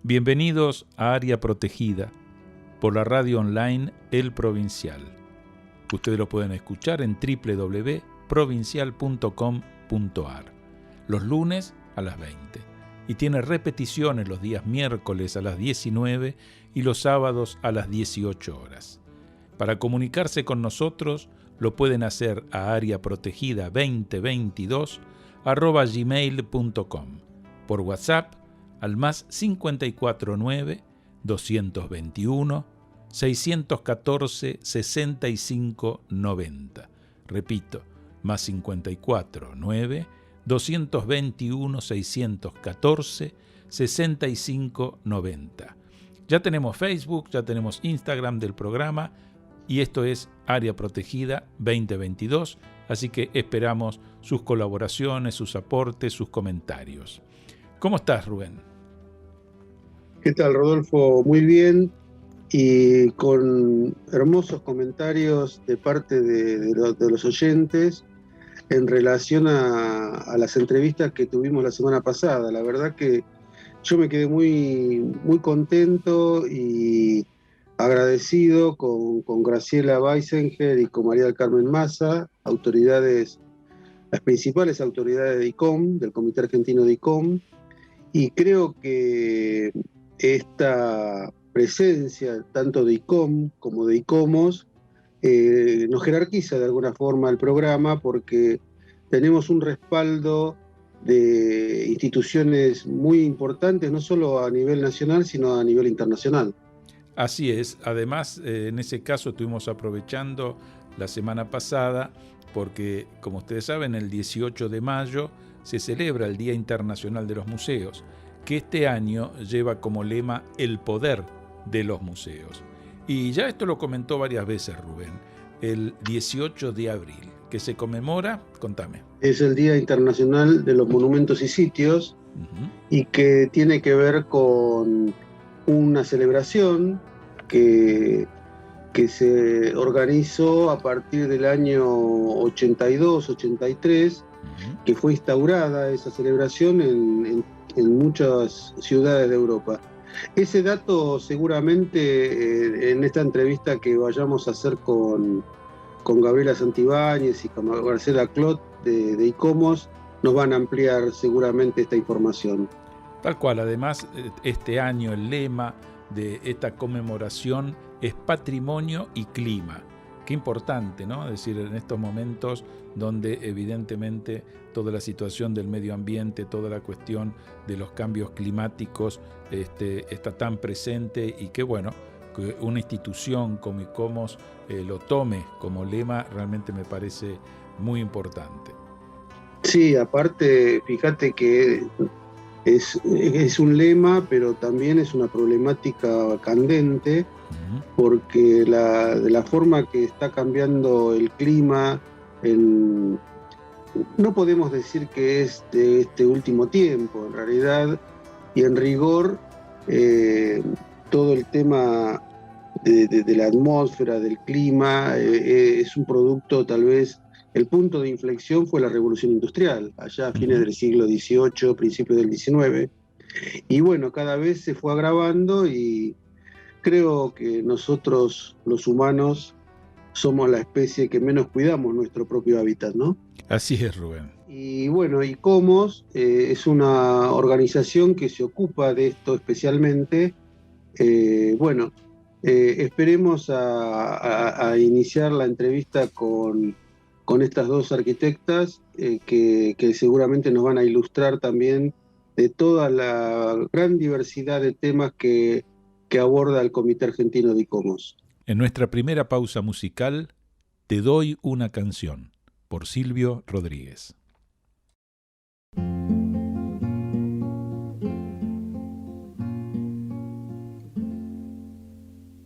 Bienvenidos a Área Protegida por la radio online El Provincial. Ustedes lo pueden escuchar en www.provincial.com.ar los lunes a las 20 y tiene repeticiones los días miércoles a las 19 y los sábados a las 18 horas. Para comunicarse con nosotros lo pueden hacer a areaprotegida2022@gmail.com, por WhatsApp al más 549 221 614 65 90. Repito, más 549 221 614 65 90. Ya tenemos Facebook, ya tenemos Instagram del programa y esto es Área Protegida 2022, así que esperamos sus colaboraciones, sus aportes, sus comentarios. ¿Cómo estás, Rubén? ¿Qué tal, Rodolfo? Muy bien, y con hermosos comentarios de parte de los oyentes en relación a las entrevistas que tuvimos la semana pasada. La verdad que yo me quedé muy contento y agradecido con Graciela Weisenger y con María del Carmen Massa, las principales autoridades de ICOM, del Comité Argentino de ICOM, y creo que esta presencia tanto de ICOM como de ICOMOS nos jerarquiza de alguna forma el programa, porque tenemos un respaldo de instituciones muy importantes, no solo a nivel nacional, sino a nivel internacional. Así es. Además, en ese caso estuvimos aprovechando la semana pasada porque, como ustedes saben, el 18 de mayo se celebra el Día Internacional de los Museos, que este año lleva como lema el poder de los museos. Y ya esto lo comentó varias veces Rubén, el 18 de abril, que se conmemora, contame. Es el Día Internacional de los Monumentos y Sitios, y que tiene que ver con una celebración que se organizó a partir del año 82-83, que fue instaurada esa celebración en muchas ciudades de Europa. Ese dato seguramente en esta entrevista que vayamos a hacer con Gabriela Santibáñez y con Marcela Clot de ICOMOS nos van a ampliar seguramente esta información. Tal cual. Además, este año el lema de esta conmemoración es Patrimonio y Clima. Qué importante, ¿no? Es decir, en estos momentos donde evidentemente toda la situación del medio ambiente, toda la cuestión de los cambios climáticos está tan presente, y que bueno, que una institución como ICOMOS lo tome como lema realmente me parece muy importante. Sí, aparte, fíjate que es un lema, pero también es una problemática candente, porque de la forma que está cambiando el clima, no podemos decir que es de este último tiempo, en realidad, y en rigor, todo el tema de la atmósfera, del clima, es un producto, tal vez, el punto de inflexión fue la revolución industrial, allá a fines del siglo XVIII, principios del XIX, y bueno, cada vez se fue agravando, y creo que nosotros, los humanos, somos la especie que menos cuidamos nuestro propio hábitat, ¿no? Así es, Rubén. Y bueno, ICOMOS es una organización que se ocupa de esto especialmente. Esperemos a iniciar la entrevista con estas dos arquitectas que seguramente nos van a ilustrar también de toda la gran diversidad de temas que aborda el Comité Argentino de ICOMOS. En nuestra primera pausa musical, Te doy una canción, por Silvio Rodríguez.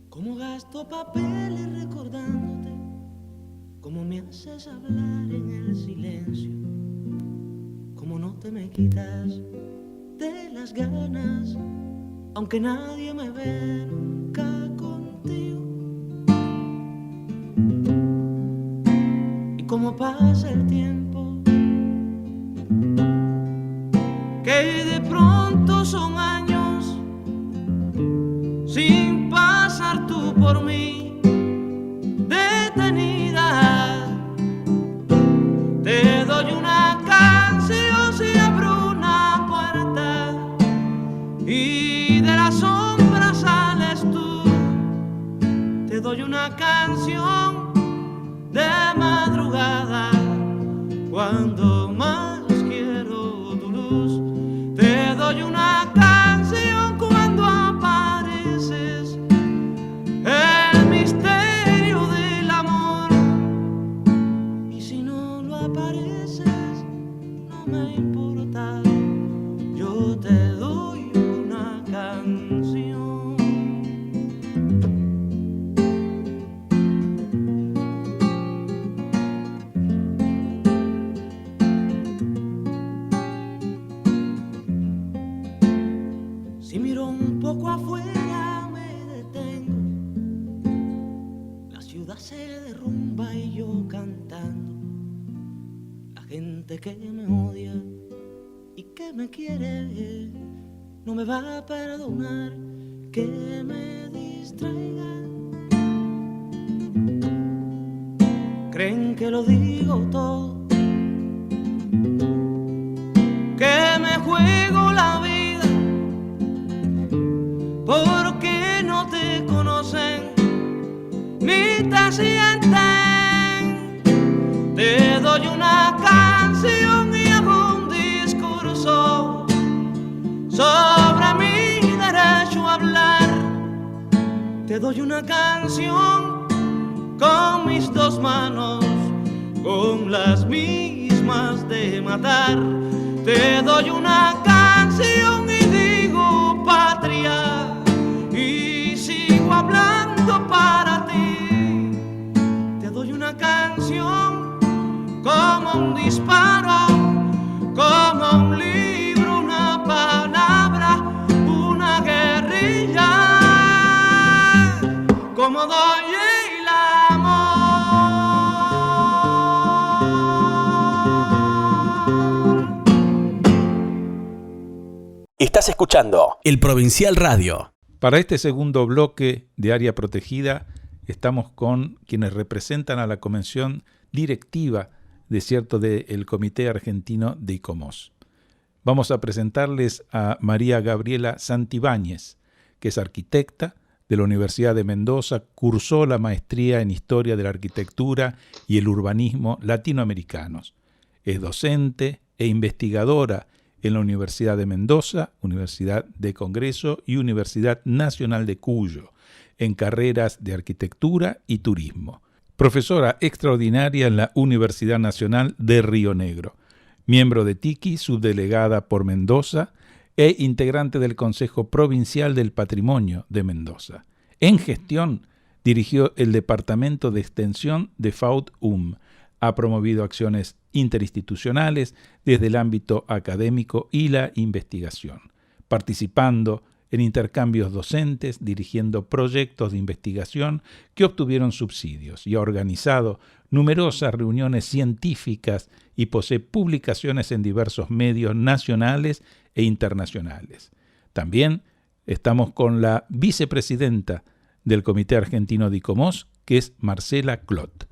Como gasto papeles recordándote, como me haces hablar en el silencio, como no te me quitas de las ganas, aunque nadie me ve nunca contigo. Y como pasa el tiempo, que de pronto son años por mí detenida. Te doy una canción si abro una puerta y de la sombra sales tú. Te doy una canción de madrugada cuando más quiero tu luz. Te doy una canción cuando apareces, el misterio del amor. Y si no lo apareces, no me importa, yo te doy una canción. Si miro un poco afuera me detengo, la ciudad se derrumba y yo cantando. La gente que me odia y que me quiere no me va a perdonar que me distraiga. Creen que lo digo todo, que me juego la vida, porque no te conocen ni te sienten. Te doy una canción y hago un discurso sobre mi derecho a hablar. Te doy una canción con mis dos manos, con las mismas de matar. Te doy una canción y digo patria, y sigo hablando para ti. Te doy una canción como un disparo, como un libro, una palabra, una guerrilla, como doy el amor. Estás escuchando El Provincial Radio. Para este segundo bloque de Área Protegida estamos con quienes representan a la Convención Directiva del Comité Argentino de ICOMOS. Vamos a presentarles a María Gabriela Santibáñez, que es arquitecta de la Universidad de Mendoza, cursó la maestría en Historia de la Arquitectura y el Urbanismo Latinoamericanos. Es docente e investigadora en la Universidad de Mendoza, Universidad de Congreso y Universidad Nacional de Cuyo, en carreras de Arquitectura y Turismo. Profesora extraordinaria en la Universidad Nacional de Río Negro. Miembro de TICI, subdelegada por Mendoza, e integrante del Consejo Provincial del Patrimonio de Mendoza. En gestión, dirigió el Departamento de Extensión de FAUT-UM. Ha promovido acciones interinstitucionales desde el ámbito académico y la investigación, participando en intercambios docentes, dirigiendo proyectos de investigación que obtuvieron subsidios y ha organizado numerosas reuniones científicas y posee publicaciones en diversos medios nacionales e internacionales. También estamos con la vicepresidenta del Comité Argentino de ICOMOS, que es Marcela Clot.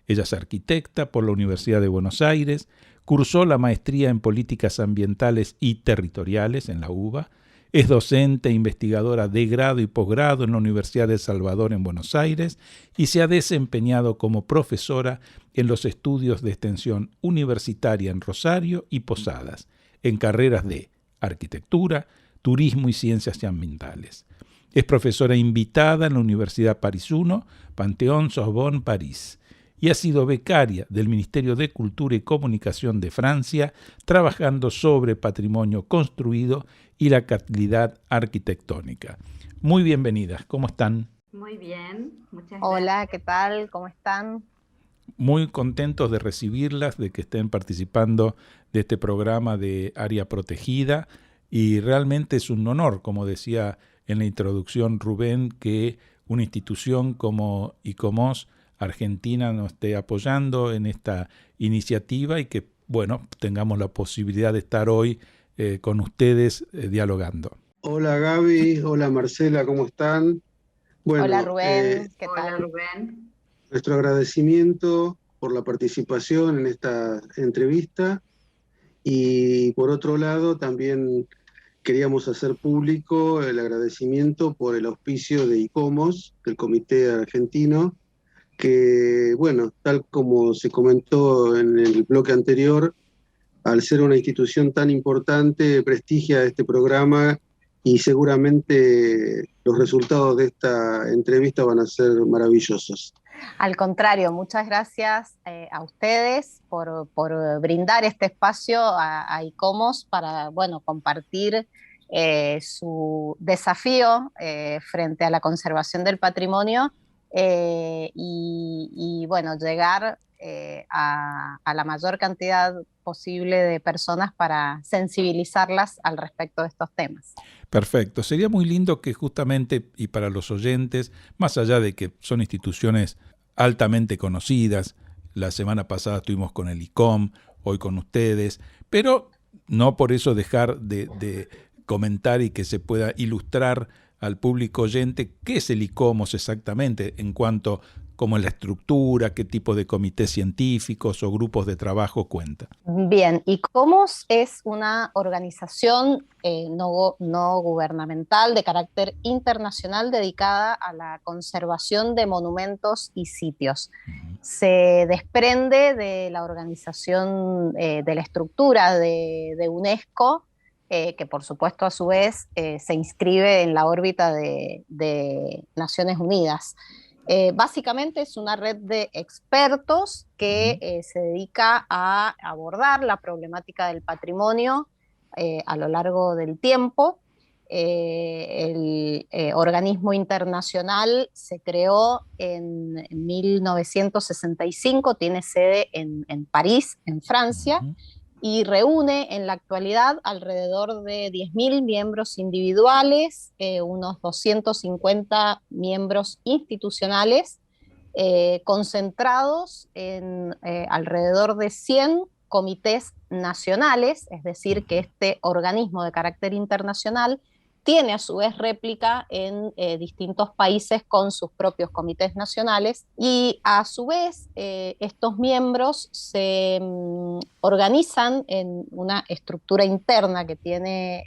Ella es arquitecta por la Universidad de Buenos Aires, cursó la maestría en Políticas Ambientales y Territoriales en la UBA, es docente e investigadora de grado y posgrado en la Universidad de El Salvador en Buenos Aires y se ha desempeñado como profesora en los estudios de extensión universitaria en Rosario y Posadas, en carreras de Arquitectura, Turismo y Ciencias Ambientales. Es profesora invitada en la Universidad París I, Panthéon-Sorbonne, París, y ha sido becaria del Ministerio de Cultura y Comunicación de Francia, trabajando sobre patrimonio construido y la calidad arquitectónica. Muy bienvenidas, ¿cómo están? Muy bien, muchas gracias. Hola, ¿qué tal? ¿Cómo están? Muy contentos de recibirlas, de que estén participando de este programa de Área Protegida, y realmente es un honor, como decía en la introducción Rubén, que una institución como ICOMOS Argentina nos esté apoyando en esta iniciativa y que, bueno, tengamos la posibilidad de estar hoy con ustedes dialogando. Hola Gaby, hola Marcela, ¿cómo están? Hola Bueno, Rubén, ¿qué Hola tal? Rubén. nuestro agradecimiento por la participación en esta entrevista y por otro lado también queríamos hacer público el agradecimiento por el auspicio de ICOMOS, del Comité Argentino, que, bueno, tal como se comentó en el bloque anterior, al ser una institución tan importante, prestigia este programa y seguramente los resultados de esta entrevista van a ser maravillosos. Al contrario, muchas gracias a ustedes por brindar este espacio a ICOMOS para, bueno, compartir su desafío frente a la conservación del patrimonio bueno, llegar a la mayor cantidad posible de personas para sensibilizarlas al respecto de estos temas. Perfecto. Sería muy lindo que justamente, y para los oyentes, más allá de que son instituciones altamente conocidas, la semana pasada estuvimos con el ICOM, hoy con ustedes, pero no por eso dejar de comentar y que se pueda ilustrar al público oyente qué es el ICOMOS exactamente en cuanto cómo es la estructura, qué tipo de comités científicos o grupos de trabajo cuenta. Bien, ICOMOS es una organización no gubernamental de carácter internacional dedicada a la conservación de monumentos y sitios. Se desprende de la organización, de la estructura de UNESCO, que por supuesto a su vez se inscribe en la órbita de Naciones Unidas. Básicamente es una red de expertos que se dedica a abordar la problemática del patrimonio a lo largo del tiempo. El organismo internacional se creó en 1965, tiene sede en París, en Francia, y reúne en la actualidad alrededor de 10.000 miembros individuales, unos 250 miembros institucionales, concentrados en alrededor de 100 comités nacionales, es decir, que este organismo de carácter internacional tiene a su vez réplica en distintos países con sus propios comités nacionales y a su vez estos miembros se organizan en una estructura interna que tiene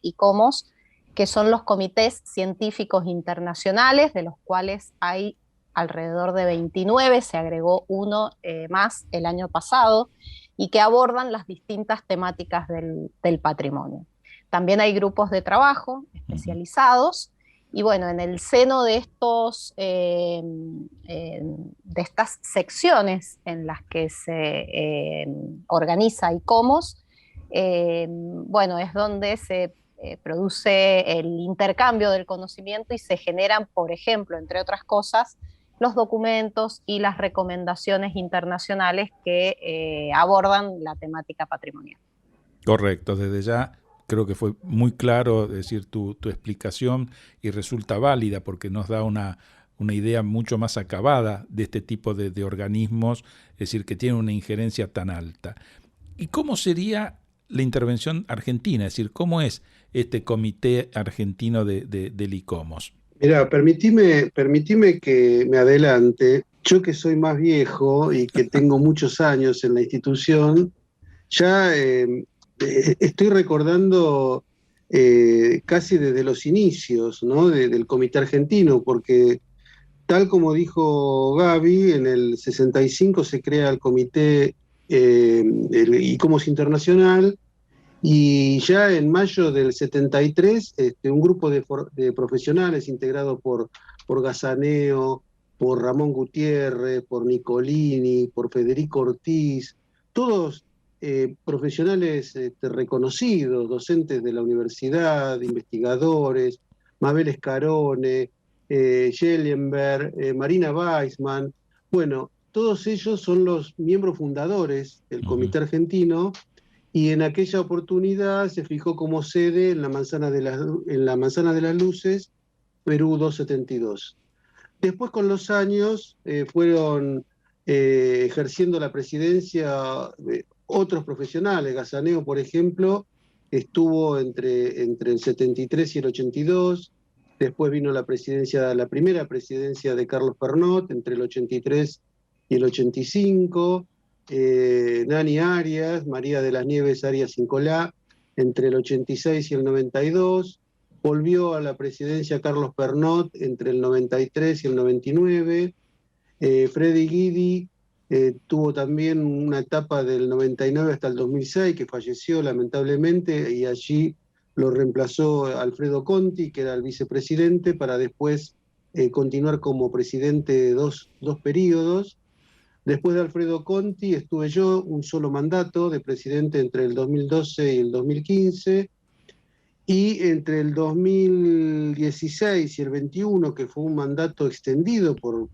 ICOMOS, que son los comités científicos internacionales, de los cuales hay alrededor de 29, se agregó uno más el año pasado, y que abordan las distintas temáticas del patrimonio. También hay grupos de trabajo especializados y bueno, en el seno de estas secciones en las que se organiza ICOMOS, bueno, es donde se produce el intercambio del conocimiento y se generan, por ejemplo, entre otras cosas, los documentos y las recomendaciones internacionales que abordan la temática patrimonial. Correcto, desde ya creo que fue muy claro decir tu explicación y resulta válida porque nos da una idea mucho más acabada de este tipo de organismos, es decir, que tienen una injerencia tan alta. ¿Y cómo sería la intervención argentina? Es decir, ¿cómo es este comité argentino del ICOMOS? Mira, permitime que me adelante. Yo que soy más viejo y que tengo muchos años en la institución, ya estoy recordando casi desde los inicios, ¿no? del Comité Argentino, porque tal como dijo Gaby, en el 65 se crea el Comité el ICOMOS Internacional, y ya en mayo del 73, un grupo de profesionales integrado por Gazaneo, por Ramón Gutiérrez, por Nicolini, por Federico Ortiz, todos profesionales reconocidos, docentes de la universidad, investigadores, Mabel Escarone, Schellenberg, Marina Weissman. Bueno, todos ellos son los miembros fundadores del Comité Argentino, y en aquella oportunidad se fijó como sede en la Manzana de las Luces, Perú 272. Después, con los años, fueron ejerciendo la presidencia otros profesionales. Gazaneo, por ejemplo, estuvo entre el 73 y el 82. Después vino la primera presidencia de Carlos Pernot entre el 83 y el 85, Nani Arias, María de las Nieves Arias Incolá, entre el 86 y el 92, volvió a la presidencia Carlos Pernot entre el 93 y el 99, Freddy Guidi tuvo también una etapa del 99 hasta el 2006, que falleció lamentablemente, y allí lo reemplazó Alfredo Conti, que era el vicepresidente, para después continuar como presidente dos periodos. Después de Alfredo Conti estuve yo un solo mandato de presidente entre el 2012 y el 2015, y entre el 2016 y el 21, que fue un mandato extendido por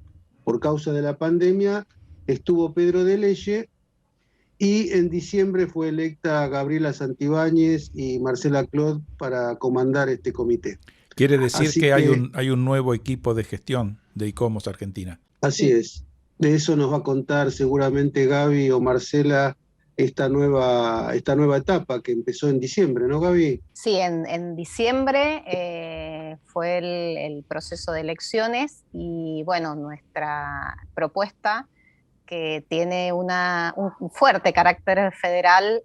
causa de la pandemia, estuvo Pedro de Leye, y en diciembre fue electa Gabriela Santibáñez y Marcela Clot para comandar este comité. Quiere decir que hay un nuevo equipo de gestión de ICOMOS Argentina. Así es. De eso nos va a contar seguramente Gaby o Marcela esta nueva etapa que empezó en diciembre, ¿no, Gaby? Sí, en diciembre fue el proceso de elecciones y bueno, nuestra propuesta, que tiene un fuerte carácter federal,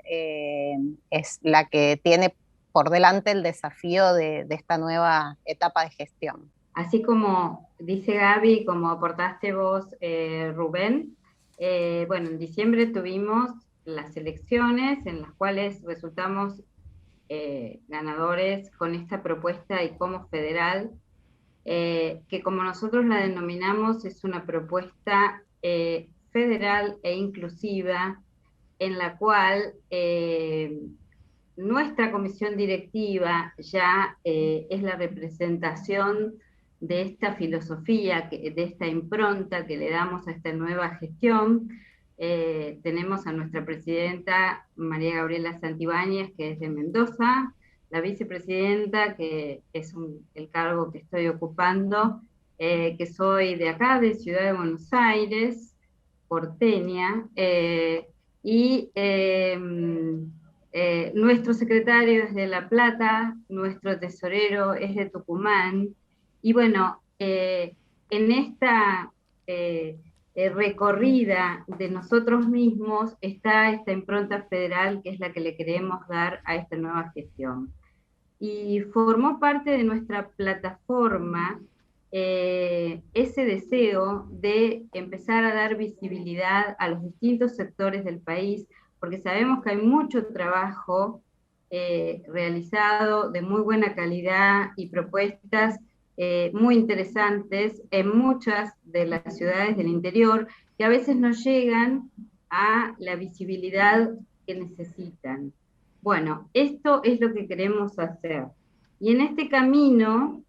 es la que tiene por delante el desafío de esta nueva etapa de gestión. Así como dice Gaby, como aportaste vos, Rubén, bueno, en diciembre tuvimos las elecciones en las cuales resultamos ganadores con esta propuesta ICOMOS federal, que como nosotros la denominamos es una propuesta federal e inclusiva, en la cual nuestra comisión directiva ya es la representación de esta filosofía, de esta impronta que le damos a esta nueva gestión. Tenemos a nuestra presidenta María Gabriela Santibáñez, que es de Mendoza, la vicepresidenta, que es el cargo que estoy ocupando, que soy de acá, de Ciudad de Buenos Aires, porteña, y nuestro secretario es de La Plata, nuestro tesorero es de Tucumán, y bueno, en esta recorrida de nosotros mismos está esta impronta federal, que es la que le queremos dar a esta nueva gestión. Y formó parte de nuestra plataforma ese deseo de empezar a dar visibilidad a los distintos sectores del país, porque sabemos que hay mucho trabajo realizado de muy buena calidad y propuestas muy interesantes en muchas de las ciudades del interior, que a veces no llegan a la visibilidad que necesitan. Bueno, esto es lo que queremos hacer. Y en este camino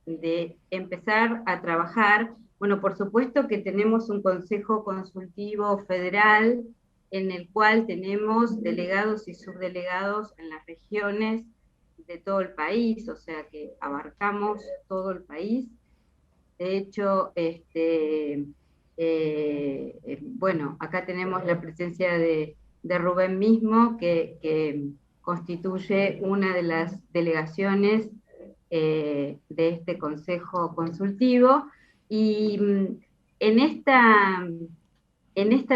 de empezar a trabajar, bueno, por supuesto que tenemos un Consejo Consultivo Federal en el cual tenemos delegados y subdelegados en las regiones de todo el país, o sea que abarcamos todo el país. De hecho, bueno, acá tenemos la presencia de Rubén mismo, que constituye una de las delegaciones de este Consejo Consultivo, y en esta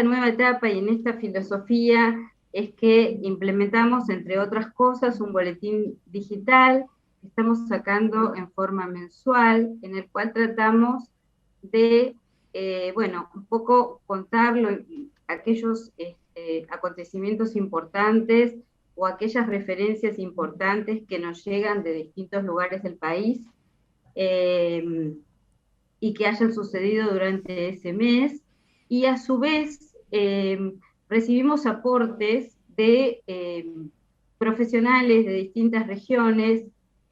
nueva etapa y en esta filosofía es que implementamos, entre otras cosas, un boletín digital que estamos sacando en forma mensual, en el cual tratamos de, bueno, un poco contar aquellos acontecimientos importantes o aquellas referencias importantes que nos llegan de distintos lugares del país y que hayan sucedido durante ese mes, y a su vez recibimos aportes de profesionales de distintas regiones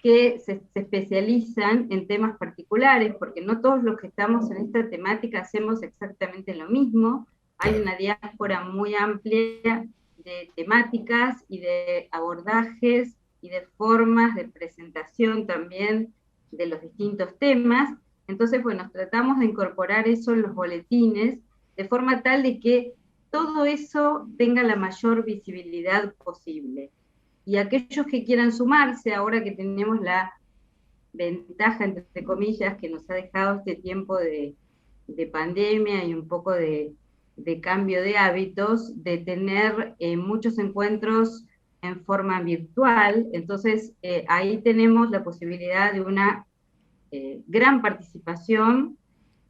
que se especializan en temas particulares, porque no todos los que estamos en esta temática hacemos exactamente lo mismo. Hay una diáspora muy amplia de temáticas y de abordajes y de formas de presentación también de los distintos temas. Entonces, bueno, tratamos de incorporar eso en los boletines, de forma tal de que todo eso tenga la mayor visibilidad posible. Y aquellos que quieran sumarse, ahora que tenemos la ventaja, entre comillas, que nos ha dejado este tiempo de pandemia y un poco de cambio de hábitos, de tener muchos encuentros en forma virtual. Entonces, ahí tenemos la posibilidad de una gran participación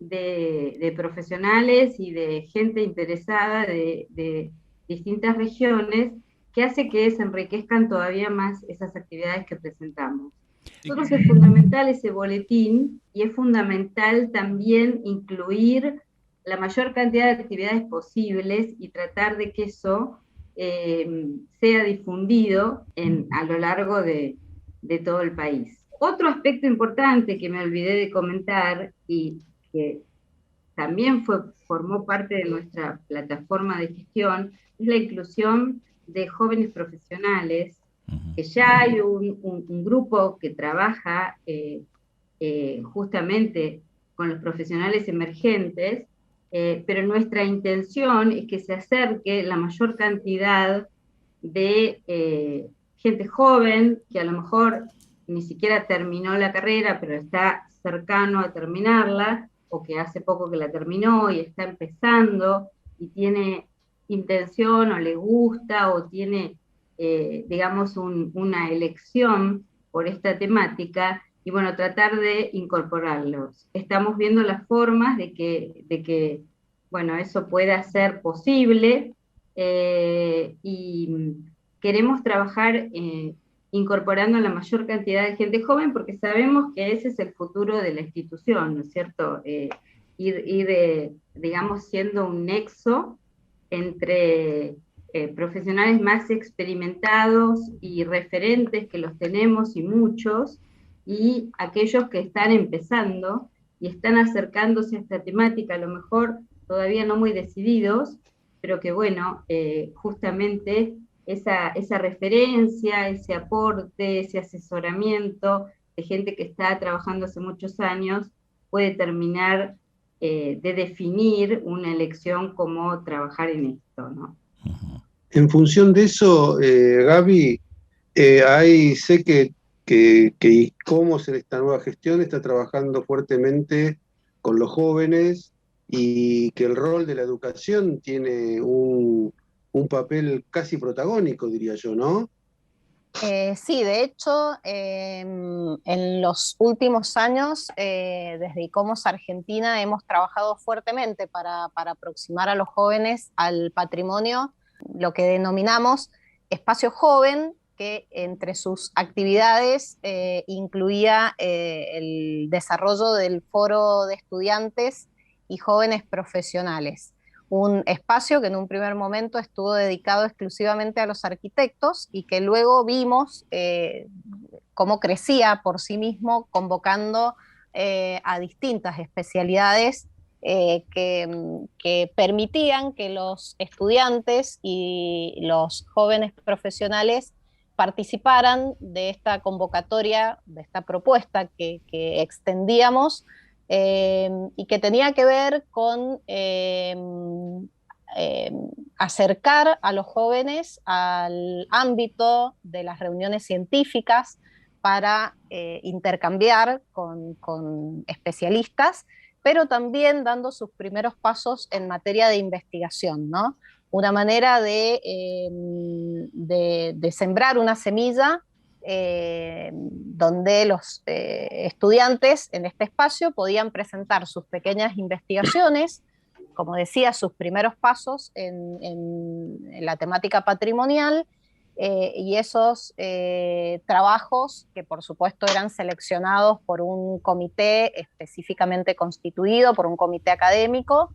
de profesionales y de gente interesada de distintas regiones, que hace que se enriquezcan todavía más esas actividades que presentamos. Nosotros es fundamental ese boletín, y es fundamental también incluir la mayor cantidad de actividades posibles y tratar de que eso sea difundido a lo largo de todo el país. Otro aspecto importante que me olvidé de comentar y que también formó parte de nuestra plataforma de gestión es la inclusión de jóvenes profesionales, que ya hay un grupo que trabaja justamente con los profesionales emergentes, pero nuestra intención es que se acerque la mayor cantidad de gente joven que a lo mejor ni siquiera terminó la carrera, pero está cercano a terminarla, o que hace poco que la terminó y está empezando y tiene intención o le gusta o tiene, digamos, una elección por esta temática, y bueno, tratar de incorporarlos. Estamos viendo las formas de que bueno, eso pueda ser posible, y queremos trabajar incorporando la mayor cantidad de gente joven, porque sabemos que ese es el futuro de la institución, ¿no es cierto? Digamos, siendo un nexo entre profesionales más experimentados y referentes, que los tenemos y muchos, y aquellos que están empezando y están acercándose a esta temática, a lo mejor todavía no muy decididos, pero que bueno, justamente esa referencia, ese aporte, ese asesoramiento de gente que está trabajando hace muchos años, puede terminar de definir una elección como trabajar en esto, ¿no? En función de eso, Gaby, sé que ICOMOS en esta nueva gestión está trabajando fuertemente con los jóvenes, y que el rol de la educación tiene un papel casi protagónico, diría yo, ¿no? Sí, de hecho, en los últimos años, desde ICOMOS Argentina, hemos trabajado fuertemente para aproximar a los jóvenes al patrimonio, lo que denominamos espacio joven, que entre sus actividades incluía el desarrollo del foro de estudiantes y jóvenes profesionales, un espacio que en un primer momento estuvo dedicado exclusivamente a los arquitectos, y que luego vimos cómo crecía por sí mismo, convocando a distintas especialidades que permitían que los estudiantes y los jóvenes profesionales participaran de esta convocatoria, de esta propuesta que extendíamos, y que tenía que ver con acercar a los jóvenes al ámbito de las reuniones científicas para intercambiar con especialistas, pero también dando sus primeros pasos en materia de investigación, ¿no? Una manera de sembrar una semilla donde los estudiantes en este espacio podían presentar sus pequeñas investigaciones, como decía, sus primeros pasos en la temática patrimonial, y esos trabajos, que por supuesto eran seleccionados por un comité específicamente constituido, por un comité académico,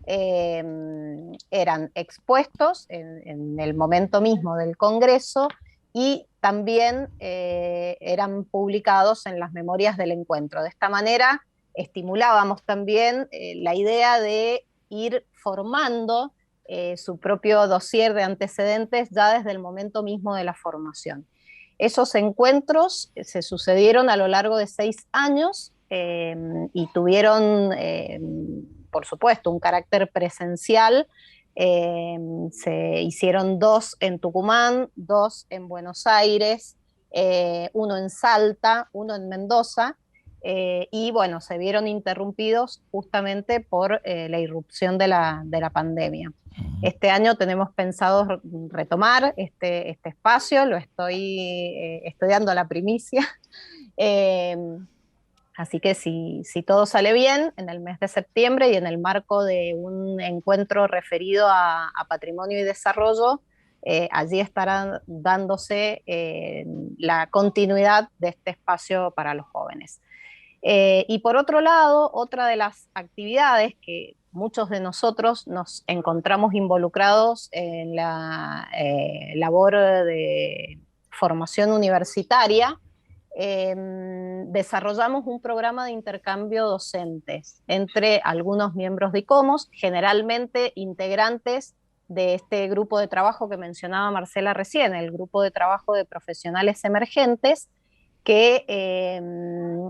eran expuestos en el momento mismo del Congreso, y también eran publicados en las memorias del encuentro. De esta manera estimulábamos también la idea de ir formando su propio dossier de antecedentes ya desde el momento mismo de la formación. Esos encuentros se sucedieron a lo largo de 6 años y tuvieron, por supuesto, un carácter presencial. Se hicieron 2 en Tucumán, 2 en Buenos Aires, 1 en Salta, 1 en Mendoza, y bueno, se vieron interrumpidos justamente por la irrupción de la pandemia. Este año tenemos pensado retomar este espacio, lo estoy dando la primicia. Así que si todo sale bien, en el mes de septiembre y en el marco de un encuentro referido a patrimonio y desarrollo, allí estará dándose la continuidad de este espacio para los jóvenes. Y por otro lado, otra de las actividades que muchos de nosotros nos encontramos involucrados en la labor de formación universitaria, desarrollamos un programa de intercambio docentes entre algunos miembros de ICOMOS, generalmente integrantes de este grupo de trabajo que mencionaba Marcela recién, el grupo de trabajo de profesionales emergentes, que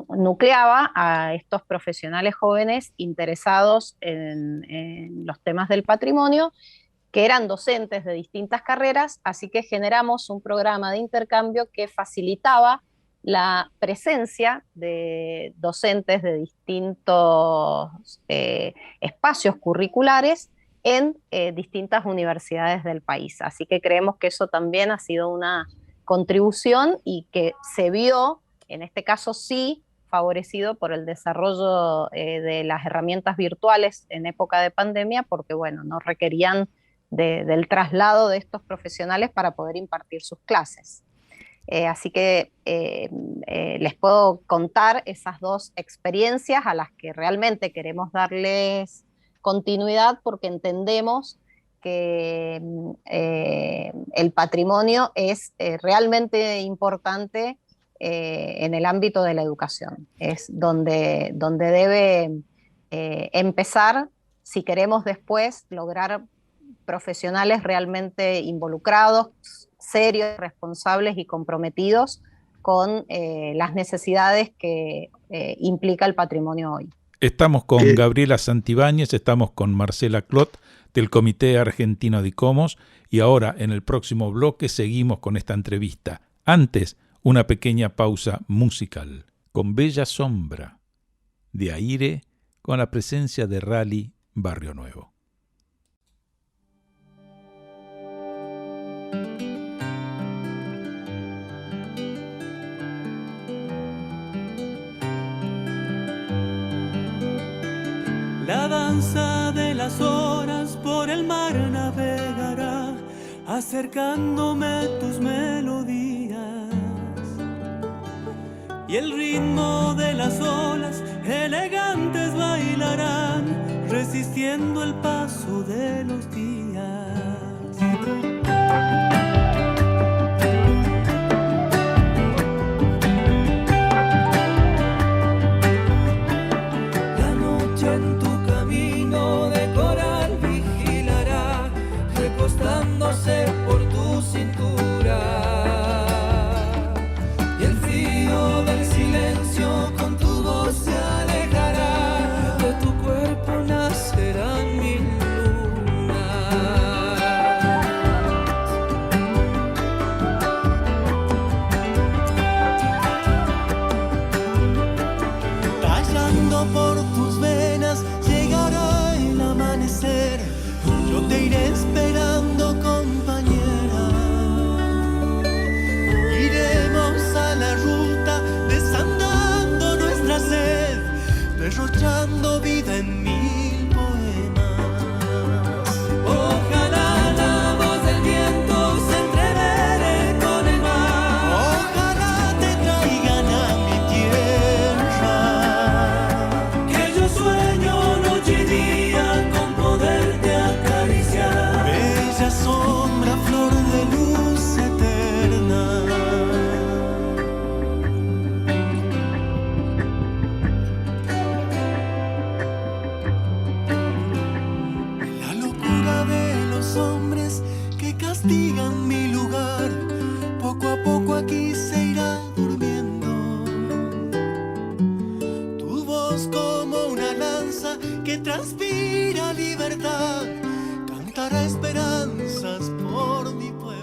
nucleaba a estos profesionales jóvenes interesados en los temas del patrimonio, que eran docentes de distintas carreras, así que generamos un programa de intercambio que facilitaba la presencia de docentes de distintos espacios curriculares en distintas universidades del país. Así que creemos que eso también ha sido una contribución y que se vio, en este caso sí, favorecido por el desarrollo de las herramientas virtuales en época de pandemia, porque bueno, no requerían del traslado de estos profesionales para poder impartir sus clases. Así que les puedo contar esas dos experiencias a las que realmente queremos darles continuidad, porque entendemos que el patrimonio es realmente importante en el ámbito de la educación. Es donde debe empezar si queremos después lograr profesionales realmente involucrados, serios, responsables y comprometidos con las necesidades que implica el patrimonio hoy. Estamos con Gabriela Santibáñez, estamos con Marcela Clot del Comité Argentino de ICOMOS y ahora en el próximo bloque seguimos con esta entrevista. Antes, una pequeña pausa musical con Bella Sombra de Aire con la presencia de Rally Barrio Nuevo. La danza de las horas por el mar navegará, acercándome tus melodías. Y el ritmo de las olas elegantes bailarán, resistiendo el paso de los días. Por tu cintura y el frío del silencio con tu voz se alejará, de tu cuerpo nacerán mil lunas. Tallando por tus venas llegará el amanecer, yo te iré esperando, compañera. Iremos a la ruta, desandando nuestra sed, derrochando vida en mil poemas. Ojalá la voz del viento se entrevere con el mar. Ojalá te traigan a mi tierra, que yo sueño noche y día con poderte acariciar. Bella sombra, flor de luz eterna. La locura de los hombres que castigan mi lugar, poco a poco aquí se irá durmiendo. Tu voz como una lanza que transpira libertad, cantará esperanzas por mi pueblo.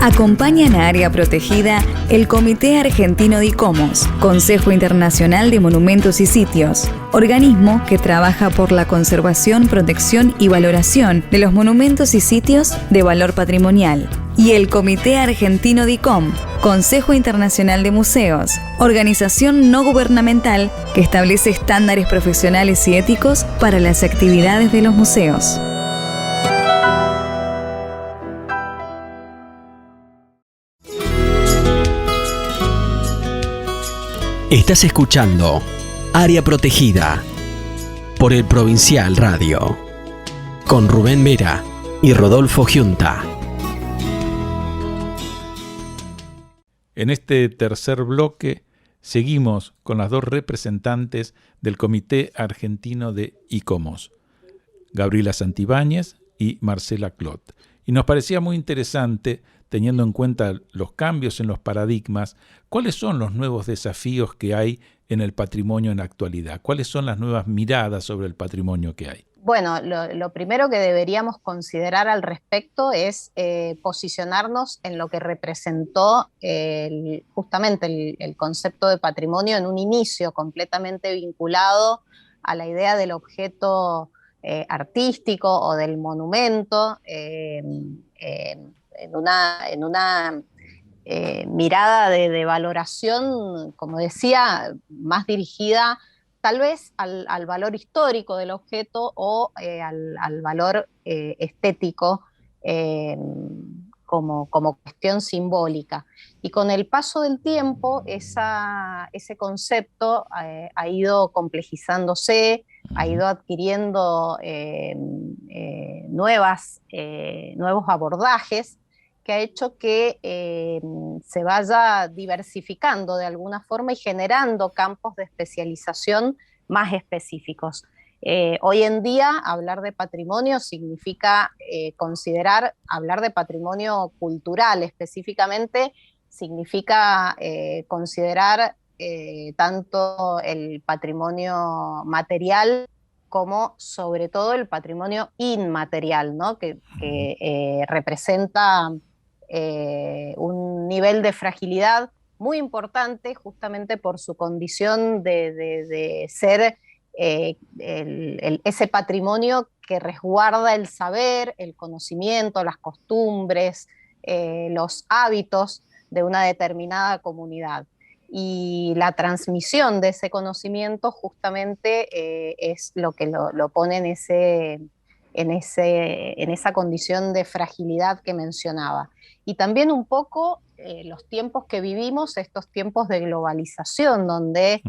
Acompañan a Área Protegida el Comité Argentino de ICOMOS, Consejo Internacional de Monumentos y Sitios, organismo que trabaja por la conservación, protección y valoración de los monumentos y sitios de valor patrimonial. Y el Comité Argentino de ICOM, Consejo Internacional de Museos, organización no gubernamental que establece estándares profesionales y éticos para las actividades de los museos. Estás escuchando Área Protegida por el Provincial Radio, con Rubén Vera y Rodolfo Giunta. En este tercer bloque seguimos con las dos representantes del Comité Argentino de ICOMOS, Gabriela Santibáñez y Marcela Clot. Y nos parecía muy interesante, teniendo en cuenta los cambios en los paradigmas, cuáles son los nuevos desafíos que hay en el patrimonio en la actualidad, cuáles son las nuevas miradas sobre el patrimonio que hay. Bueno, lo primero que deberíamos considerar al respecto es posicionarnos en lo que representó justamente el concepto de patrimonio en un inicio completamente vinculado a la idea del objeto artístico o del monumento, en una mirada de valoración, como decía, más dirigida tal vez al valor histórico del objeto o al valor estético como cuestión simbólica. Y con el paso del tiempo, ese concepto ha ido complejizándose, ha ido adquiriendo nuevos abordajes, que ha hecho que se vaya diversificando de alguna forma y generando campos de especialización más específicos. Hoy en día hablar de patrimonio significa hablar de patrimonio cultural específicamente, significa considerar tanto el patrimonio material como sobre todo el patrimonio inmaterial, ¿no? que representa un nivel de fragilidad muy importante justamente por su condición de ser ese patrimonio que resguarda el saber, el conocimiento, las costumbres, los hábitos de una determinada comunidad. Y la transmisión de ese conocimiento justamente es lo que lo pone en esa condición de fragilidad que mencionaba. Y también un poco los tiempos que vivimos, estos tiempos de globalización, donde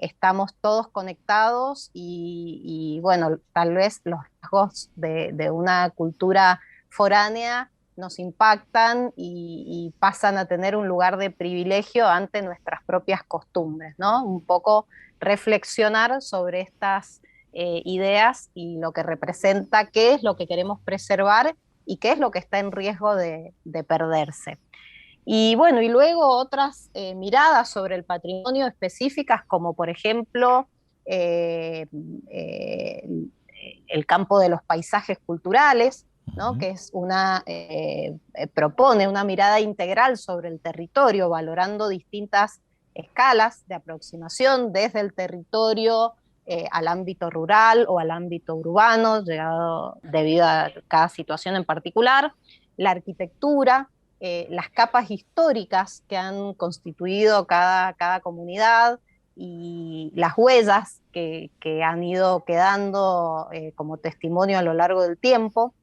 estamos todos conectados y bueno, tal vez los rasgos de una cultura foránea nos impactan y pasan a tener un lugar de privilegio ante nuestras propias costumbres, ¿no? Un poco reflexionar sobre estas ideas y lo que representa, qué es lo que queremos preservar y qué es lo que está en riesgo de perderse. Y bueno, y luego otras miradas sobre el patrimonio específicas, como por ejemplo el campo de los paisajes culturales, ¿no? Que es propone una mirada integral sobre el territorio, valorando distintas escalas de aproximación desde el territorio al ámbito rural o al ámbito urbano, debido a cada situación en particular, la arquitectura, las capas históricas que han constituido cada comunidad y las huellas que han ido quedando como testimonio a lo largo del tiempo.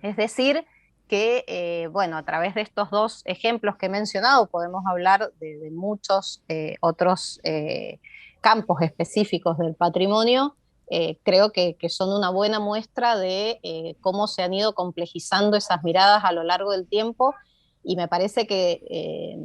Es decir, que bueno, a través de estos dos ejemplos que he mencionado podemos hablar de muchos otros campos específicos del patrimonio. Creo que son una buena muestra de cómo se han ido complejizando esas miradas a lo largo del tiempo, y me parece que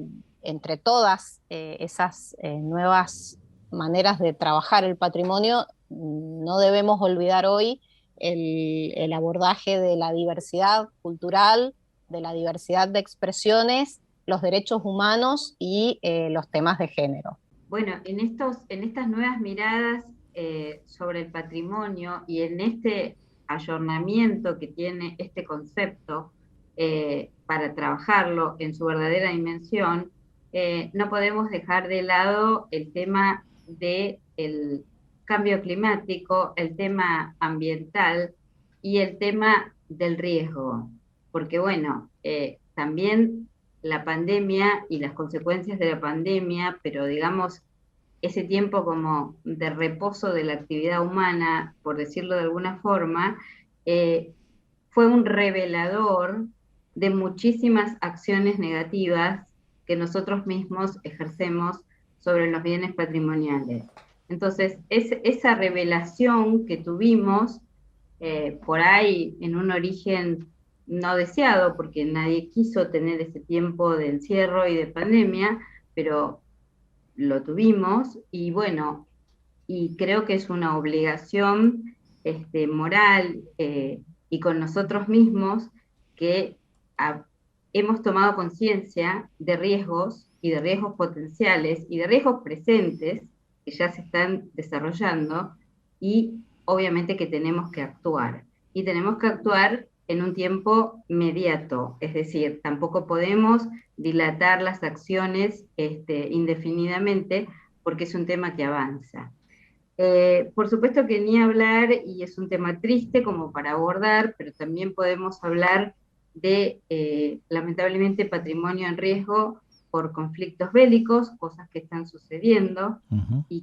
entre todas esas nuevas maneras de trabajar el patrimonio, no debemos olvidar hoy el abordaje de la diversidad cultural, de la diversidad de expresiones, los derechos humanos y los temas de género. Bueno, en estas nuevas miradas sobre el patrimonio y en este ayornamiento que tiene este concepto, para trabajarlo en su verdadera dimensión, no podemos dejar de lado el tema del cambio climático, el tema ambiental y el tema del riesgo. Porque bueno, también la pandemia y las consecuencias de la pandemia, pero digamos, ese tiempo como de reposo de la actividad humana, por decirlo de alguna forma, fue un revelador de muchísimas acciones negativas que nosotros mismos ejercemos sobre los bienes patrimoniales. Entonces, esa revelación que tuvimos, por ahí en un origen no deseado, porque nadie quiso tener ese tiempo de encierro y de pandemia, pero lo tuvimos, y bueno, y creo que es una obligación moral y con nosotros mismos que hemos tomado conciencia de riesgos y de riesgos potenciales y de riesgos presentes que ya se están desarrollando, y obviamente que tenemos que actuar. Y tenemos que actuar en un tiempo mediato, es decir, tampoco podemos dilatar las acciones indefinidamente, porque es un tema que avanza. Por supuesto que ni hablar, y es un tema triste como para abordar, pero también podemos hablar de, lamentablemente, patrimonio en riesgo por conflictos bélicos, cosas que están sucediendo y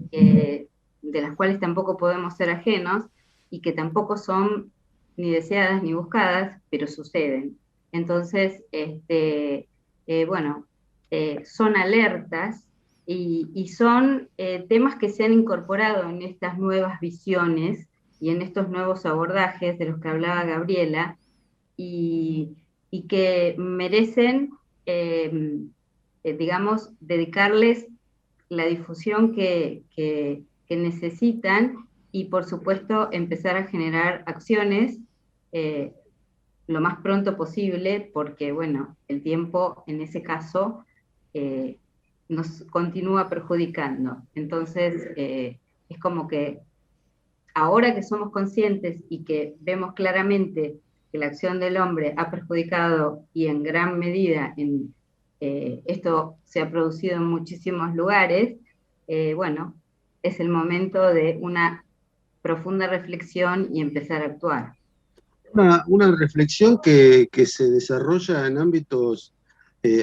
de las cuales tampoco podemos ser ajenos, y que tampoco son ni deseadas ni buscadas, pero suceden. Entonces, son alertas y son temas que se han incorporado en estas nuevas visiones y en estos nuevos abordajes de los que hablaba Gabriela, y que merecen, digamos, dedicarles la difusión que necesitan, y por supuesto empezar a generar acciones lo más pronto posible, porque bueno, el tiempo en ese caso nos continúa perjudicando. Entonces es como que ahora que somos conscientes y que vemos claramente que la acción del hombre ha perjudicado, y en gran medida esto se ha producido en muchísimos lugares, bueno, es el momento de una profunda reflexión y empezar a actuar. Una reflexión que se desarrolla en ámbitos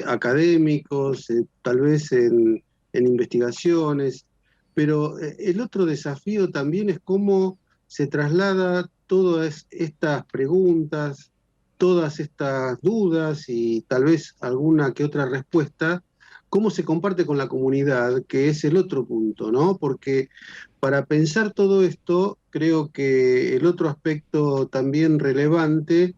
académicos, tal vez en investigaciones, pero el otro desafío también es cómo se traslada todas estas preguntas, todas estas dudas y tal vez alguna que otra respuesta, cómo se comparte con la comunidad, que es el otro punto, ¿no? Porque para pensar todo esto, creo que el otro aspecto también relevante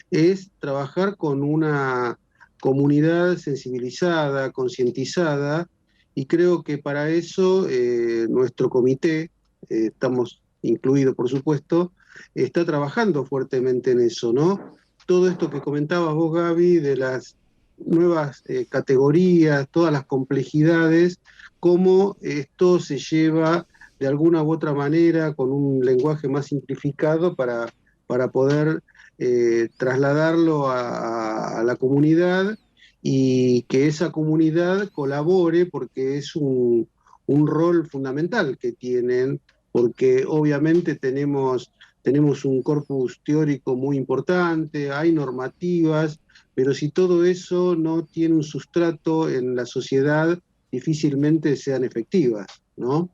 es trabajar con una comunidad sensibilizada, concientizada, y creo que para eso nuestro comité, estamos incluidos por supuesto, está trabajando fuertemente en eso, ¿no? Todo esto que comentabas vos, Gaby, de las nuevas categorías, todas las complejidades, cómo esto se lleva de alguna u otra manera con un lenguaje más simplificado para poder trasladarlo a la comunidad, y que esa comunidad colabore, porque es un rol fundamental que tienen, porque obviamente tenemos un corpus teórico muy importante, hay normativas, pero si todo eso no tiene un sustrato en la sociedad, difícilmente sean efectivas, ¿no?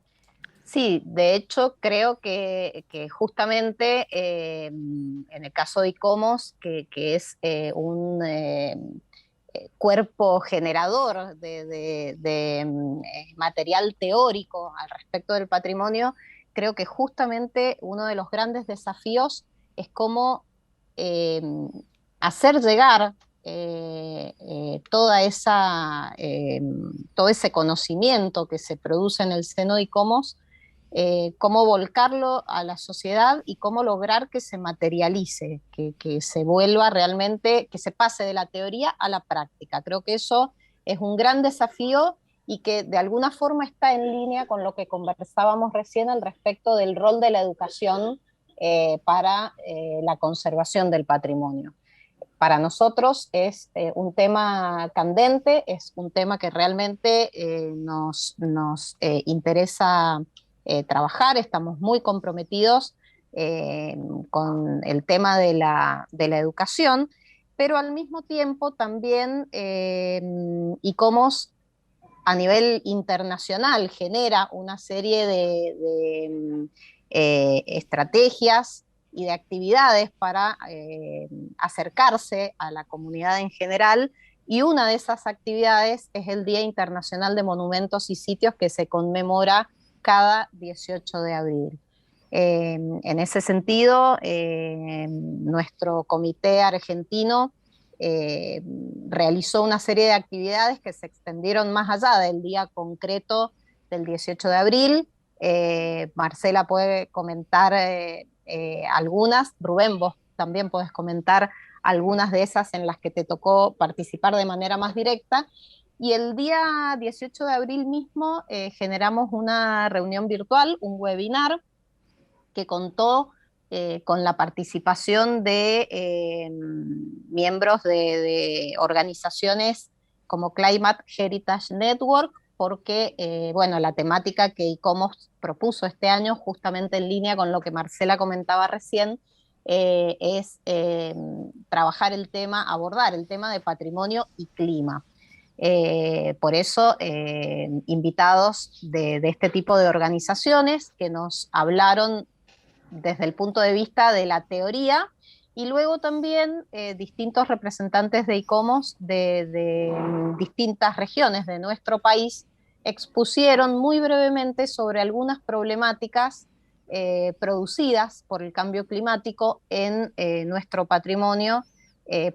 Sí, de hecho creo que justamente en el caso de ICOMOS, que es un cuerpo generador de material teórico al respecto del patrimonio, creo que justamente uno de los grandes desafíos es cómo hacer llegar todo ese conocimiento que se produce en el seno de ICOMOS, cómo volcarlo a la sociedad y cómo lograr que se materialice, que se vuelva realmente, que se pase de la teoría a la práctica. Creo que eso es un gran desafío y que de alguna forma está en línea con lo que conversábamos recién al respecto del rol de la educación para la conservación del patrimonio. para nosotros es un tema candente, es un tema que realmente nos interesa trabajar, estamos muy comprometidos con el tema de la educación, pero al mismo tiempo también ICOMOS a nivel internacional genera una serie de estrategias y de actividades para acercarse a la comunidad en general, y una de esas actividades es el Día Internacional de Monumentos y Sitios, que se conmemora cada 18 de abril. En ese sentido, nuestro comité argentino realizó una serie de actividades que se extendieron más allá del día concreto del 18 de abril. Marcela puede comentar algunas, Rubén, vos también podés comentar algunas de esas en las que te tocó participar de manera más directa. Y el día 18 de abril mismo generamos una reunión virtual, un webinar, que contó con la participación de miembros de organizaciones como Climate Heritage Network, porque bueno, la temática que ICOMOS propuso este año, justamente en línea con lo que Marcela comentaba recién, es trabajar el tema, abordar el tema de patrimonio y clima. Por eso, invitados de este tipo de organizaciones que nos hablaron desde el punto de vista de la teoría, y luego también distintos representantes de ICOMOS de distintas regiones de nuestro país expusieron muy brevemente sobre algunas problemáticas producidas por el cambio climático en nuestro patrimonio.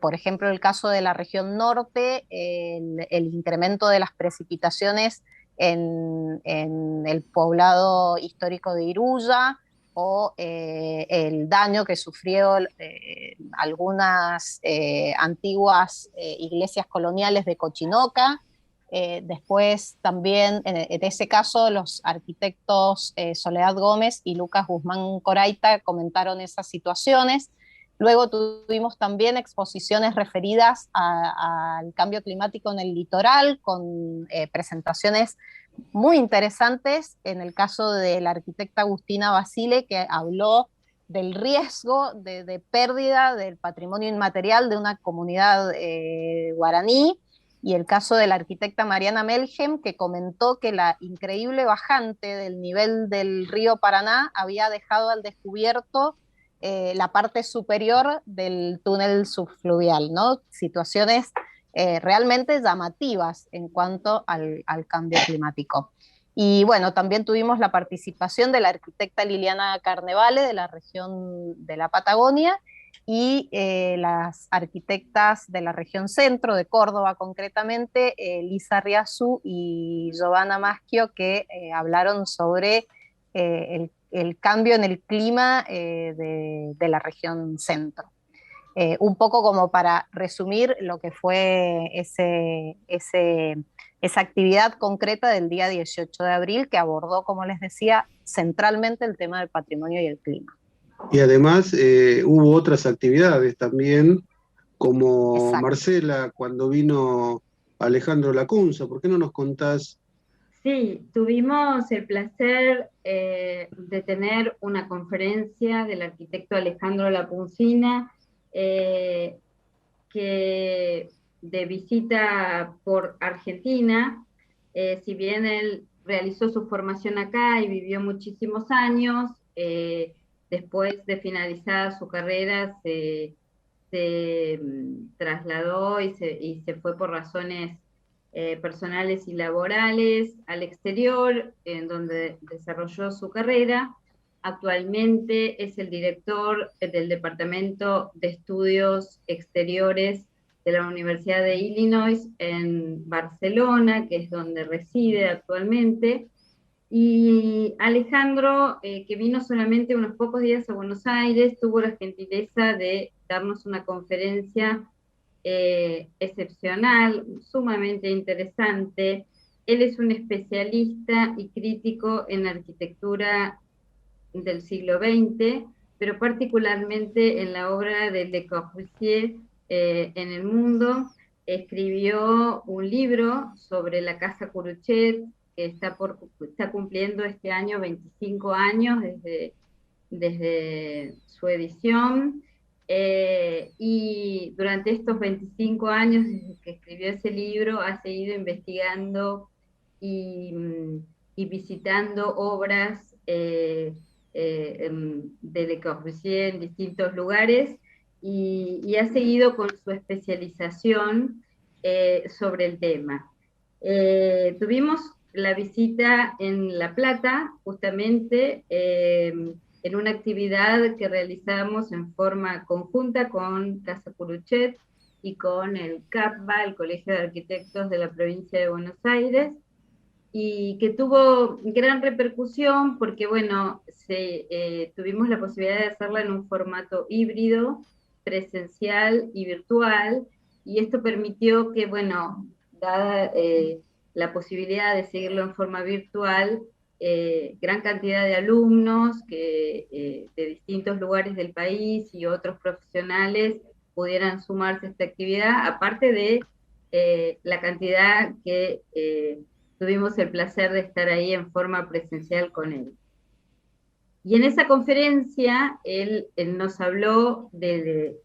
Por ejemplo, el caso de la región norte, el incremento de las precipitaciones en el poblado histórico de Iruya, o el daño que sufrió algunas antiguas iglesias coloniales de Cochinoca. Después también, en ese caso, los arquitectos Soledad Gómez y Lucas Guzmán Coraita comentaron esas situaciones. Luego tuvimos también exposiciones referidas al cambio climático en el litoral, con presentaciones muy interesantes, en el caso de la arquitecta Agustina Basile, que habló del riesgo de pérdida del patrimonio inmaterial de una comunidad guaraní, y el caso de la arquitecta Mariana Melhem, que comentó que la increíble bajante del nivel del río Paraná había dejado al descubierto la parte superior del túnel subfluvial, ¿no? Situaciones realmente llamativas en cuanto al cambio climático. Y bueno, también tuvimos la participación de la arquitecta Liliana Carnevale de la región de la Patagonia, y las arquitectas de la región centro, de Córdoba concretamente, Lisa Riazú y Giovanna Maschio, que hablaron sobre el cambio en el clima de la región centro. Un poco como para resumir lo que fue esa actividad concreta del día 18 de abril, que abordó, como les decía, centralmente el tema del patrimonio y el clima. Y además hubo otras actividades también, como Exacto. Marcela, cuando vino Alejandro Lacunza. ¿Por qué no nos contás? Sí, tuvimos el placer de tener una conferencia del arquitecto Alejandro Lacuncina, que de visita por Argentina. Si bien él realizó su formación acá y vivió muchísimos años, después de finalizar su carrera se trasladó y se fue por razones personales y laborales al exterior, en donde desarrolló su carrera. Actualmente es el director del Departamento de Estudios Exteriores de la Universidad de Illinois en Barcelona, que es donde reside actualmente. Y Alejandro, que vino solamente unos pocos días a Buenos Aires, tuvo la gentileza de darnos una conferencia excepcional, sumamente interesante. Él es un especialista y crítico en arquitectura del siglo XX, pero particularmente en la obra de Le Corbusier, en el mundo, escribió un libro sobre la Casa Curuchet, que está cumpliendo este año 25 años desde su edición, y durante estos 25 años desde que escribió ese libro ha seguido investigando y visitando obras de Le Corbusier en distintos lugares, y ha seguido con su especialización sobre el tema. Tuvimos la visita en La Plata, justamente, en una actividad que realizamos en forma conjunta con Casa Curuchet y con el CAPBA, el Colegio de Arquitectos de la provincia de Buenos Aires, y que tuvo gran repercusión porque, bueno, tuvimos la posibilidad de hacerla en un formato híbrido, presencial y virtual, y esto permitió que, bueno, dada la posibilidad de seguirlo en forma virtual, gran cantidad de alumnos de distintos lugares del país y otros profesionales pudieran sumarse a esta actividad, aparte de la cantidad que tuvimos el placer de estar ahí en forma presencial con él. Y en esa conferencia él nos habló de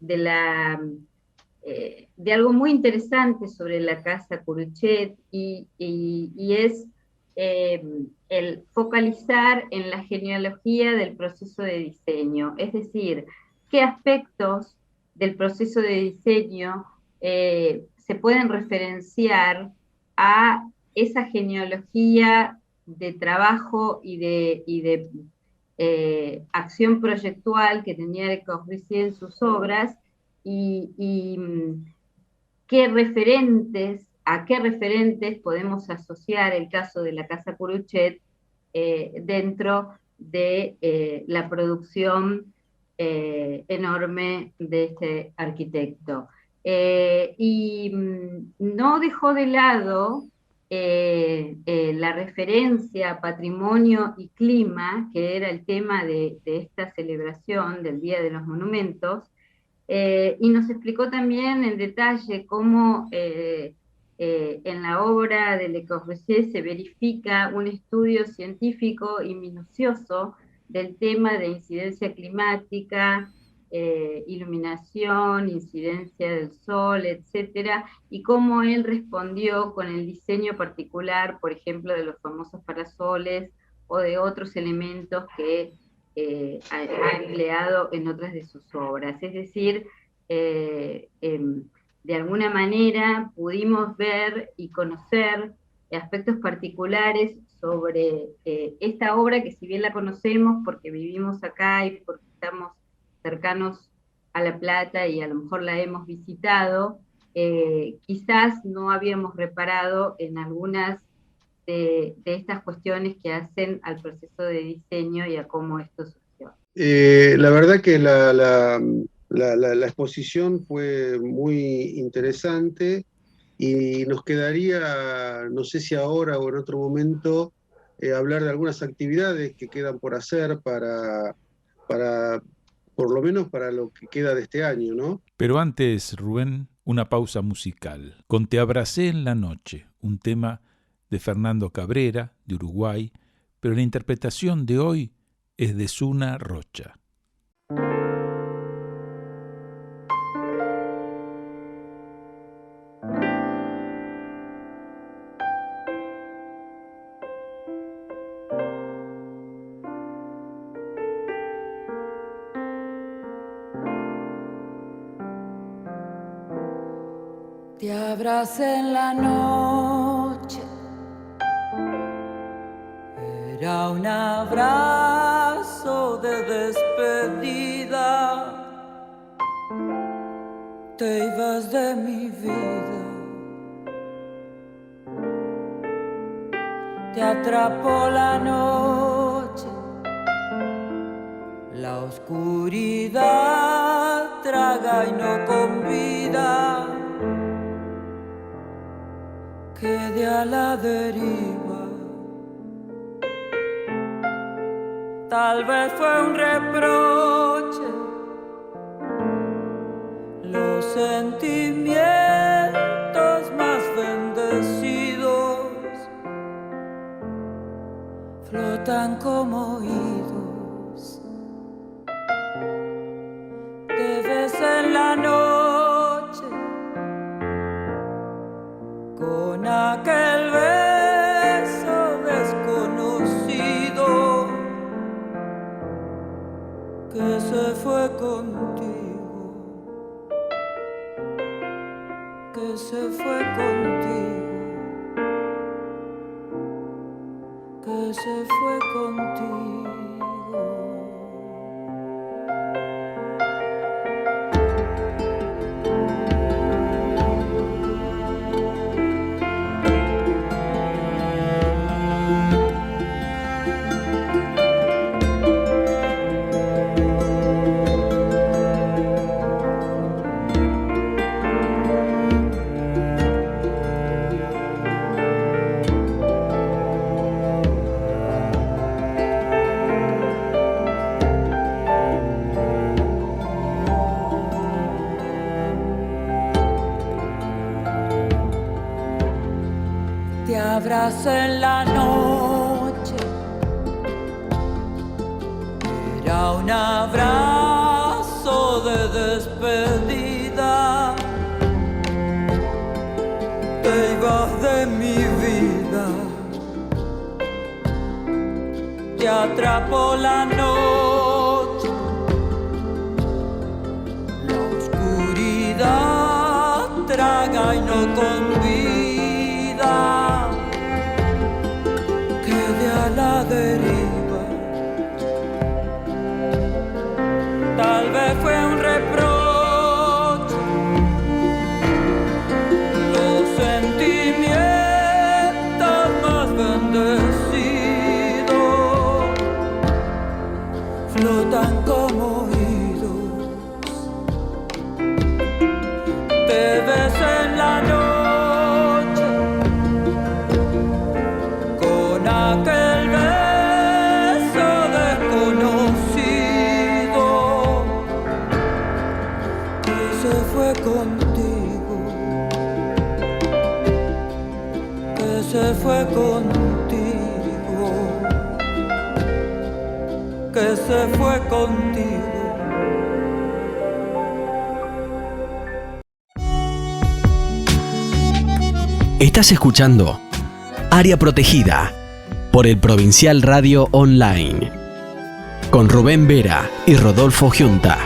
algo muy interesante sobre la Casa Curuchet, y es el focalizar en la genealogía del proceso de diseño, es decir, qué aspectos del proceso de diseño se pueden referenciar a esa genealogía de trabajo y de acción proyectual que tenía Le Corbusier en sus obras, y a qué referentes podemos asociar el caso de la Casa Curuchet dentro de la producción enorme de este arquitecto. Y no dejó de lado la referencia a patrimonio y clima, que era el tema de esta celebración del Día de los Monumentos, y nos explicó también en detalle cómo en la obra de Le Corbusier se verifica un estudio científico y minucioso del tema de incidencia climática, iluminación, incidencia del sol, etcétera, y cómo él respondió con el diseño particular, por ejemplo, de los famosos parasoles o de otros elementos que ha empleado en otras de sus obras. Es decir, de alguna manera pudimos ver y conocer aspectos particulares sobre esta obra, que si bien la conocemos porque vivimos acá y porque estamos cercanos a La Plata y a lo mejor la hemos visitado, quizás no habíamos reparado en algunas de estas cuestiones que hacen al proceso de diseño y a cómo esto surgió. La verdad que la exposición fue muy interesante, y nos quedaría, no sé si ahora o en otro momento, hablar de algunas actividades que quedan por hacer para por lo menos para lo que queda de este año, ¿no? Pero antes, Rubén, una pausa musical. Con Te abracé en la noche, un tema de Fernando Cabrera, de Uruguay, pero la interpretación de hoy es de Zuna Rocha. Te abracé en la noche, era un abrazo de despedida, te ibas de mi vida, te atrapó la noche, la oscuridad traga y no convida. Quedé a la deriva, tal vez fue un reproche, los sentimientos más bendecidos flotan como oídos. Te ves en la noche con aquel beso desconocido que se fue contigo, que se fue contigo, que se fue contigo. Te abrazo en la noche, era un abrazo de despedida. Te ibas de mi vida, te atrapó la noche, la oscuridad traga y no convida. A la deriva, tal vez fue un reproche, los sentimientos más bendecidos flotan como oídos. Te ves en la noche con aquel beso desconocido que se fue contigo, que se fue contigo, que se fue contigo. Estás escuchando Área Protegida por el Provincial Radio Online con Rubén Vera y Rodolfo Giunta.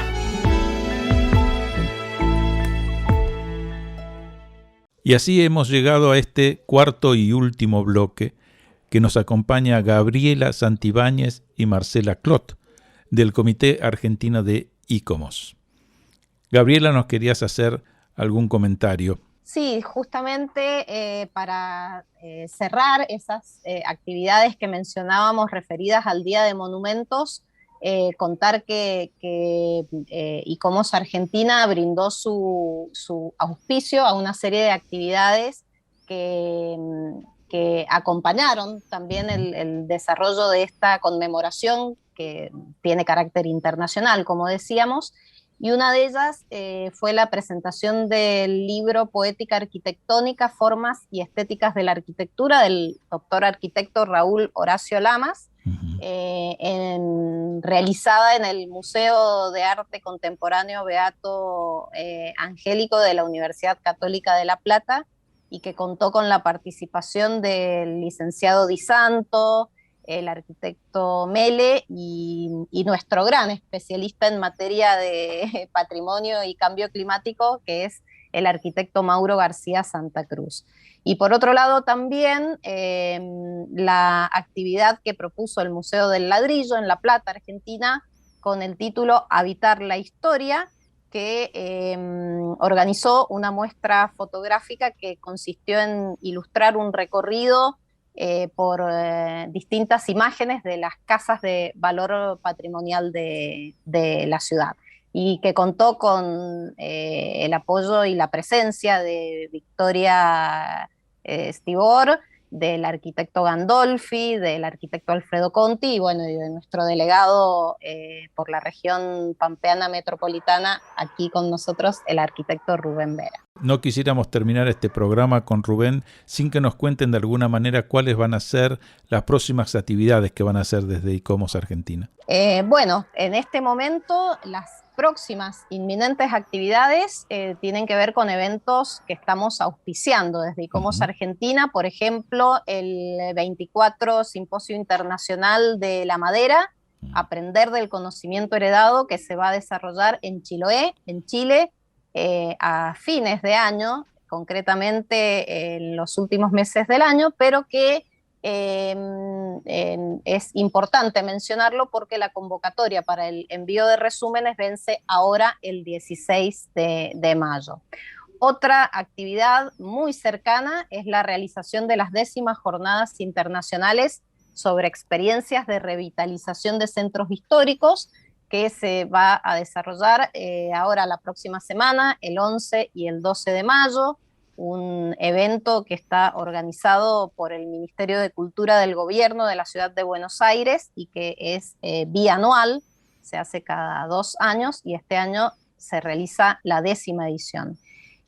Y así hemos llegado a este cuarto y último bloque que nos acompaña Gabriela Santibáñez y Marcela Clot del Comité Argentino de ICOMOS. Gabriela, ¿nos querías hacer algún comentario? Sí, justamente para cerrar esas actividades que mencionábamos referidas al Día de Monumentos, contar que ICOMOS Argentina brindó su auspicio a una serie de actividades que acompañaron también el desarrollo de esta conmemoración que tiene carácter internacional, como decíamos. Y una de ellas fue la presentación del libro Poética Arquitectónica, Formas y Estéticas de la Arquitectura del doctor arquitecto Raúl Horacio Lamas, realizada en el Museo de Arte Contemporáneo Beato Angélico de la Universidad Católica de La Plata, y que contó con la participación del licenciado Di Santo, el arquitecto Mele y nuestro gran especialista en materia de patrimonio y cambio climático, que es el arquitecto Mauro García Santa Cruz. Y por otro lado también la actividad que propuso el Museo del Ladrillo en La Plata, Argentina, con el título Habitar la Historia, que organizó una muestra fotográfica que consistió en ilustrar un recorrido por distintas imágenes de las casas de valor patrimonial de la ciudad, y que contó con el apoyo y la presencia de Victoria Stibor, del arquitecto Gandolfi, del arquitecto Alfredo Conti y bueno, y de nuestro delegado por la región pampeana metropolitana, aquí con nosotros, el arquitecto Rubén Vera. No quisiéramos terminar este programa con Rubén sin que nos cuenten de alguna manera cuáles van a ser las próximas actividades que van a hacer desde ICOMOS Argentina. Bueno, en este momento las próximas inminentes actividades tienen que ver con eventos que estamos auspiciando desde ICOMOS Argentina, por ejemplo, el 24 Simposio Internacional de la Madera, Aprender del Conocimiento Heredado, que se va a desarrollar en Chiloé, en Chile, a fines de año, concretamente en los últimos meses del año, pero que es importante mencionarlo porque la convocatoria para el envío de resúmenes vence ahora el 16 de mayo. Otra actividad muy cercana es la realización de las 10º Jornadas Internacionales sobre experiencias de revitalización de centros históricos, que se va a desarrollar ahora la próxima semana, el 11 y el 12 de mayo, un evento que está organizado por el Ministerio de Cultura del Gobierno de la Ciudad de Buenos Aires y que es bianual, se hace cada 2 años y este año se realiza la 10ª edición.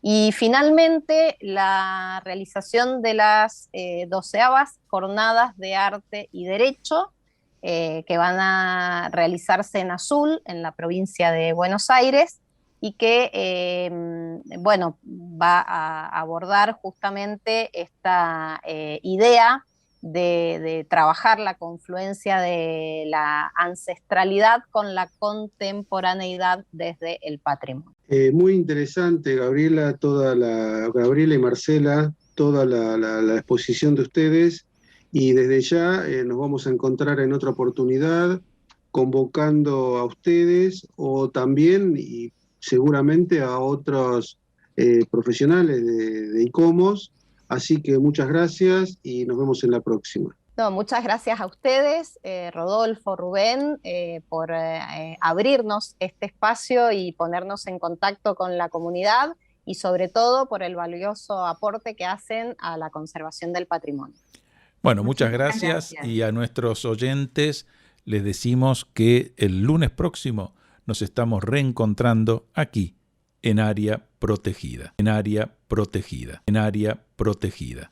Y finalmente la realización de las 12ª Jornadas de Arte y Derecho, que van a realizarse en Azul, en la provincia de Buenos Aires, y que bueno, va a abordar justamente esta idea de trabajar la confluencia de la ancestralidad con la contemporaneidad desde el patrimonio. Muy interesante, Gabriela, Gabriela y Marcela, toda la exposición de ustedes. Y desde ya nos vamos a encontrar en otra oportunidad convocando a ustedes o también y seguramente a otros profesionales de ICOMOS. Así que muchas gracias y nos vemos en la próxima. No, muchas gracias a ustedes, Rodolfo, Rubén, por abrirnos este espacio y ponernos en contacto con la comunidad y sobre todo por el valioso aporte que hacen a la conservación del patrimonio. Bueno, muchas gracias y a nuestros oyentes les decimos que el lunes próximo nos estamos reencontrando aquí en Área Protegida, en Área Protegida, en Área Protegida.